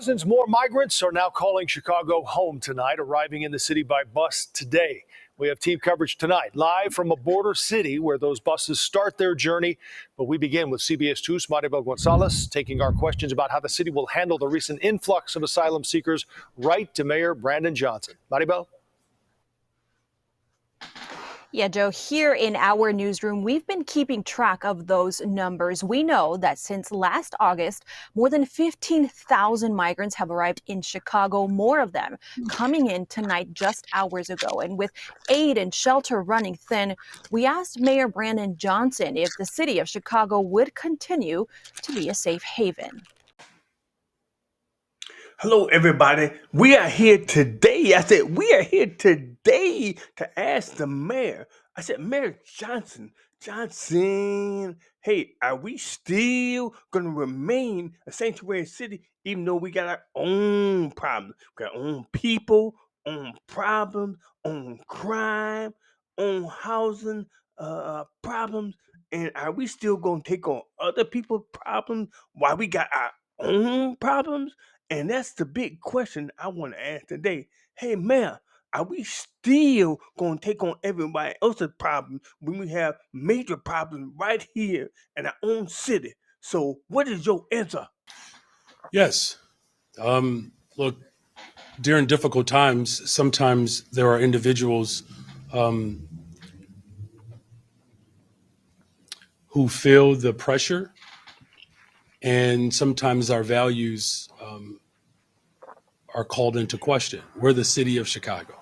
Dozens more migrants are now calling Chicago home tonight, arriving in the city by bus today. We have team coverage tonight, live from a border city where those buses start their journey. But we begin with CBS 2's Maribel Gonzalez, taking our questions about how the city will handle the recent influx of asylum seekers right to Mayor Brandon Johnson. Maribel? Yeah, Joe, here in our newsroom, we've been keeping track of those numbers. We know that since last August, more than 15,000 migrants have arrived in Chicago, more of them coming in tonight just hours ago. And with aid and shelter running thin, we asked Mayor Brandon Johnson if the city of Chicago would continue to be a safe haven. Hello, everybody. We are here today. I said, we are here today to ask the mayor. I said, Mayor Johnson, hey, are we still going to remain a sanctuary city even though we got our own problems? We got our own people, own problems, own crime, own housing problems. And are we still going to take on other people's problems while we got our own problems? And that's the big question I want to ask today. Hey, Mayor, are we still going to take on everybody else's problems when we have major problems right here in our own city? So, what is your answer? Yes. Look, during difficult times, sometimes there are individuals who feel the pressure, and sometimes our values are called into question. We're the city of Chicago,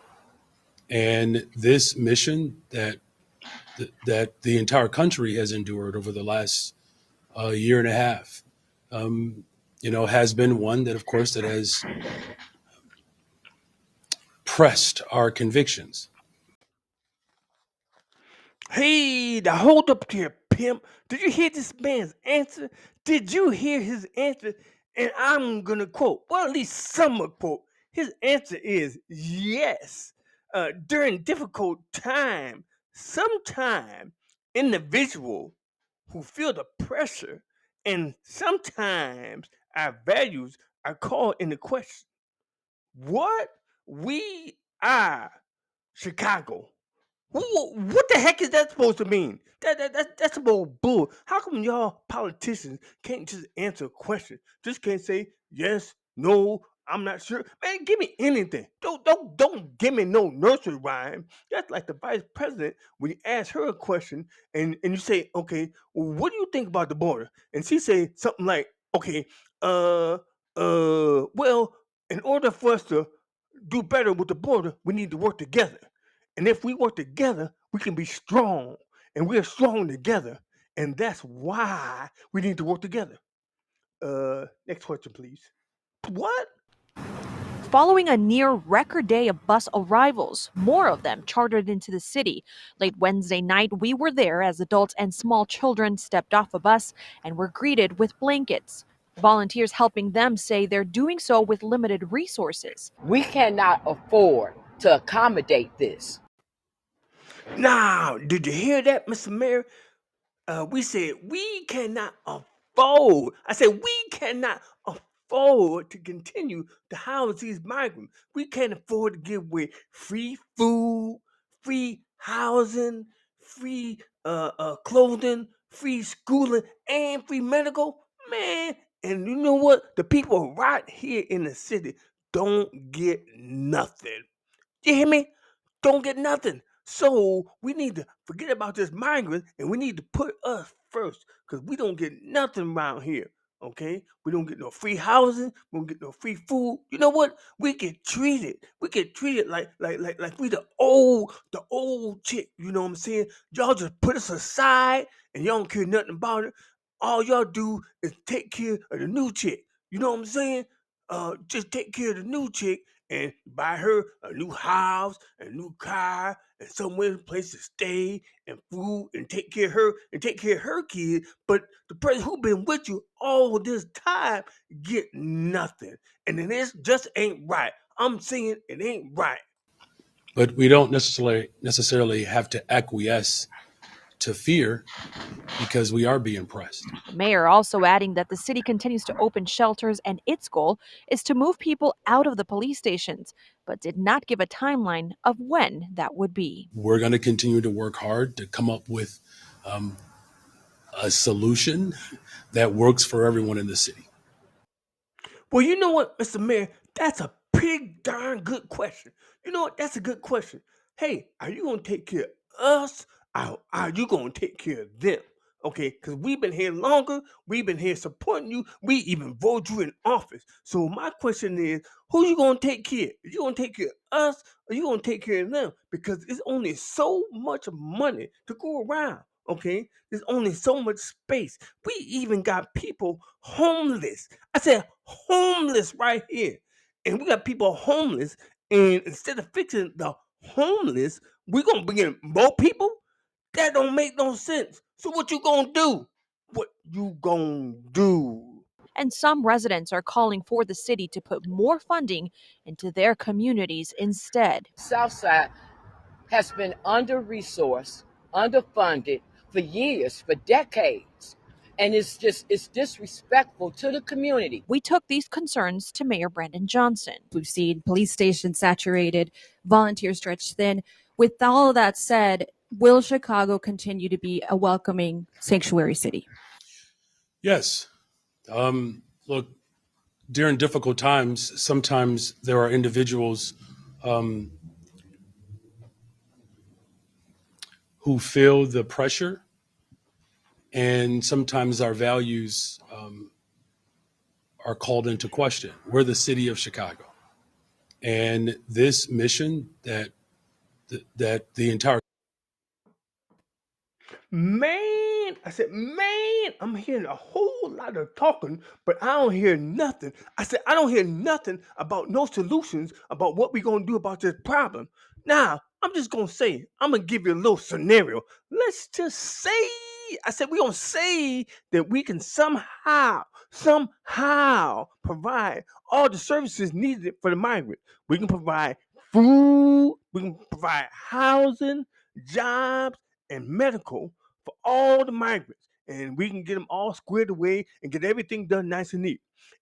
and this mission that the entire country has endured over the last year and a half, has been one that, of course, that has pressed our convictions. Hey, now hold up there, pimp. Did you hear this man's answer? Did you hear his answer? And I'm gonna quote, well, at least some will quote. His answer is yes. During difficult time, sometime individual who feel the pressure, and sometimes our values are called into question. What we are Chicago. What the heck is that supposed to mean? That's some old bull. How come y'all politicians can't just answer a question? Just can't say yes, no, I'm not sure. Man, give me anything. Don't give me no nursery rhyme. That's like the vice president when you ask her a question and you say, okay, what do you think about the border? And she say something like, okay, uh, well, in order for us to do better with the border, we need to work together. And if we work together, we can be strong. And we're strong together. And that's why we need to work together. Next question, please. What? Following a near record day of bus arrivals, more of them chartered into the city. Late Wednesday night, we were there as adults and small children stepped off a bus and were greeted with blankets. Volunteers helping them say they're doing so with limited resources. We cannot afford to accommodate this. Now, did you hear that, Mr. Mayor? We said we cannot afford. I said we cannot afford to continue to house these migrants. We can't afford to give away free food, free housing, free clothing, free schooling, and free medical. Man, and you know what? The people right here in the city don't get nothing. You hear me? Don't get nothing. So we need to forget about this migrant and we need to put us first because we don't get nothing around here. Okay? We don't get no free housing, we don't get no free food. You know what? We get treated. We get treated like we the old chick. You know what I'm saying? Y'all just put us aside and y'all don't care nothing about it. All y'all do is take care of the new chick. You know what I'm saying? Just take care of the new chick and buy her a new house, a new car, and somewhere place to stay, and food, and take care of her, and take care of her kid. But the person who been with you all this time get nothing, and then this just ain't right. I'm saying it ain't right. But we don't necessarily have to acquiesce to fear because we are being pressed. The mayor also adding that the city continues to open shelters and its goal is to move people out of the police stations, but did not give a timeline of when that would be. We're going to continue to work hard to come up with a solution that works for everyone in the city. Well, you know what, Mr. Mayor? That's a pretty darn good question. You know what? That's a good question. Hey, are you going to take care of us? Or are you going to take care of them? Okay, because we've been here longer. We've been here supporting you. We even voted you in office. So my question is, who you going to take care of? You going to take care of us or you going to take care of them? Because it's only so much money to go around. Okay, there's only so much space. We even got people homeless. I said homeless right here. And we got people homeless. And instead of fixing the homeless, we're gonna bring in more people? That don't make no sense. So what you gonna do? What you gonna do? And some residents are calling for the city to put more funding into their communities instead. Southside has been under-resourced, underfunded for years, for decades. And it's disrespectful to the community. We took these concerns to Mayor Brandon Johnson. We've seen police stations saturated, volunteers stretched thin. With all of that said, will Chicago continue to be a welcoming sanctuary city? Yes. Look, during difficult times, sometimes there are individuals who feel the pressure, and sometimes our values are called into question. We're the city of Chicago, and this mission that the entire Man, I said, man, I'm hearing a whole lot of talking, but I don't hear nothing. I said, I don't hear nothing about no solutions about what we're going to do about this problem. Now, I'm just going to say, I'm going to give you a little scenario. Let's just say, I said, we're going to say that we can somehow provide all the services needed for the migrant. We can provide food, we can provide housing, jobs, and medical for all the migrants, and we can get them all squared away and get everything done nice and neat.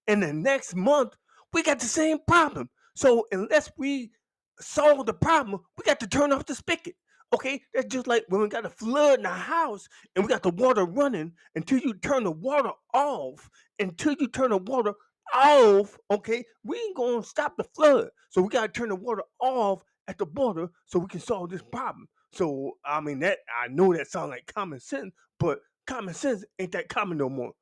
And the next month, we got the same problem. So unless we solve the problem, we got to turn off the spigot. Okay, that's just like when we got a flood in the house and we got the water running until you turn the water off. Until you turn the water off, okay, we ain't gonna stop the flood. So we gotta turn the water off at the border so we can solve this problem. So I mean that I know that sounds like common sense, but common sense ain't that common no more.